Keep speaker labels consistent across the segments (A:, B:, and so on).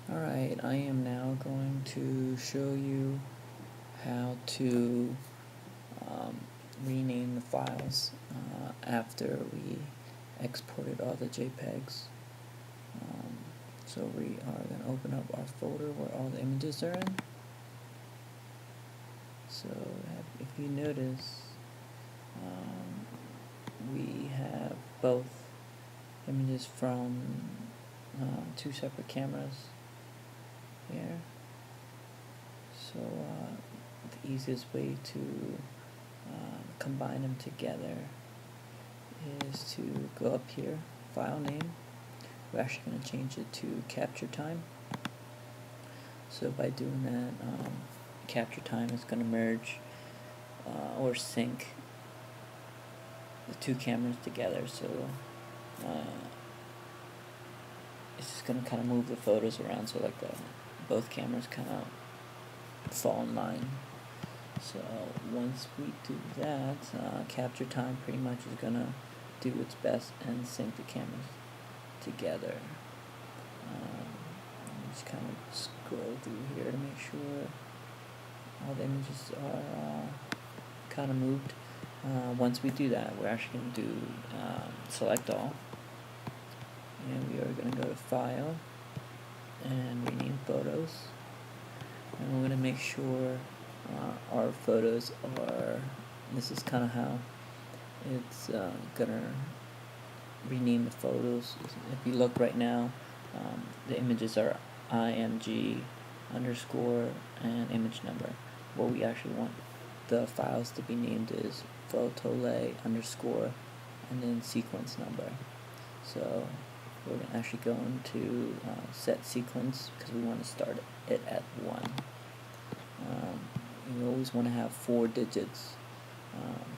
A: Alright, I am now going to show you how to rename the files after we exported all the JPEGs. So we are going to open up our folder where all the images are in. So if you notice, we have both images from two separate cameras here. So the easiest way to combine them together is to go up here, file name. We're actually going to change it to capture time. So by doing that, capture time is going to merge or sync the two cameras together. So it's just going to kind of move the photos around so like both cameras kind of fall in line. So once we do that, capture time pretty much is going to do its best and sync the cameras together. Just kind of scroll through here to make sure all the images are kind of moved. Once we do that, we're actually going to do select all, and we are going to go to file and rename photos, and we're going to make sure our photos are, this is kind of how it's going to rename the photos. If you look right now, the images are img underscore and image number. What we actually want the files to be named is photolay underscore and then sequence number. So we're going to actually go into set sequence because we want to start it at 1. You always want to have 4 digits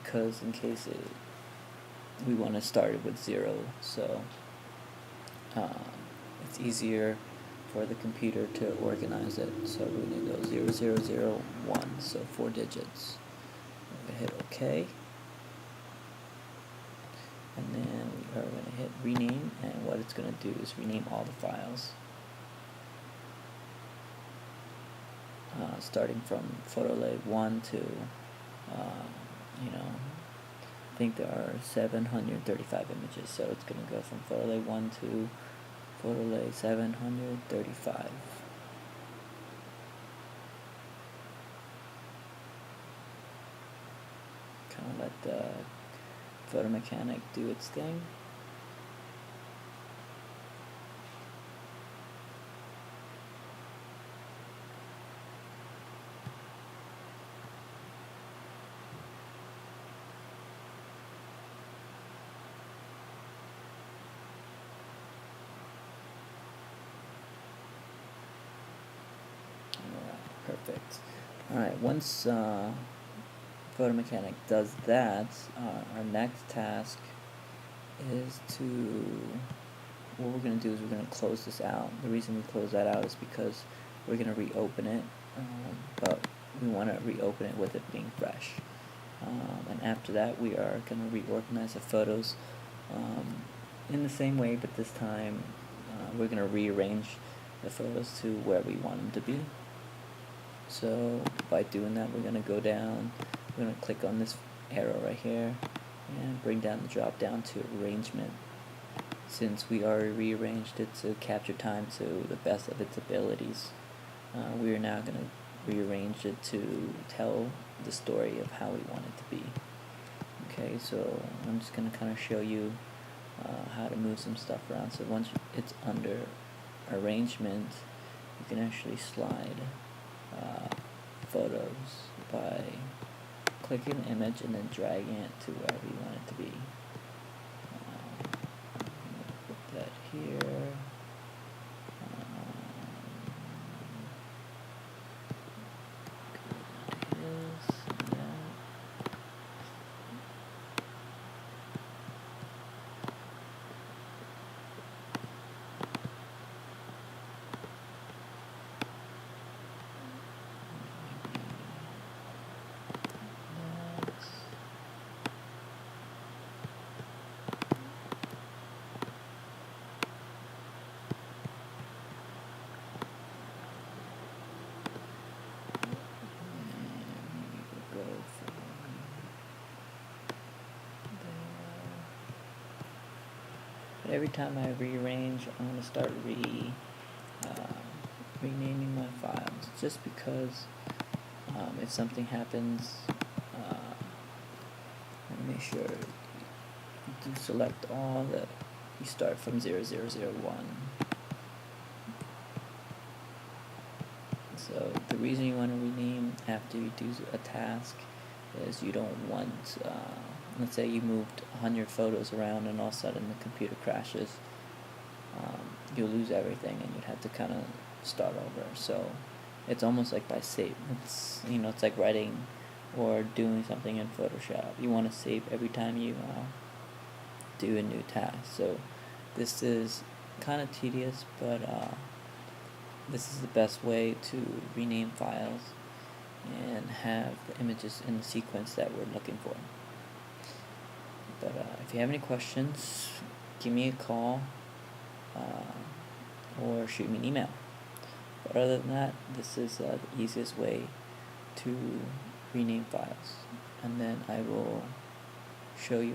A: because in case we want to start it with 0, so it's easier for the computer to organize it. So we're going to go 0001, so 4 digits. We're going to hit OK, and then we are going to hit rename, and what it's going to do is rename all the files, starting from photolay 1 to I think there are 735 images, so it's going to go from photolay 1 to photolay 735. Kind of let the photo mechanic do its thing. Perfect. Alright, once Photo Mechanic does that, our next task is what we're going to do is we're going to close this out. The reason we close that out is because we're going to reopen it, but we want to reopen it with it being fresh. And after that, we are going to reorganize the photos in the same way, but this time we're going to rearrange the photos to where we want them to be. So by doing that, we're going to go down, we're going to click on this arrow right here and bring down the drop down to arrangement. Since we already rearranged it to capture time to the best of its abilities, we are now going to rearrange it to tell the story of how we want it to be. Okay, so I'm just going to kind of show you how to move some stuff around. So once it's under arrangement, you can actually slide photos by clicking the image and then dragging it to wherever you want it to be. Put that here. every time I rearrange, I'm going to start renaming my files, just because if something happens, let me make sure you do select all that you start from 0001. So the reason you want to rename after you do a task is you don't want, let's say you moved 100 photos around and all of a sudden the computer crashes, you'll lose everything and you'd have to kind of start over. So it's almost like by save. It's it's like writing or doing something in Photoshop. You want to save every time you do a new task. So this is kind of tedious, but this is the best way to rename files and have the images in the sequence that we're looking for. But if you have any questions, give me a call or shoot me an email. But other than that, this is the easiest way to rename files. And then I will show you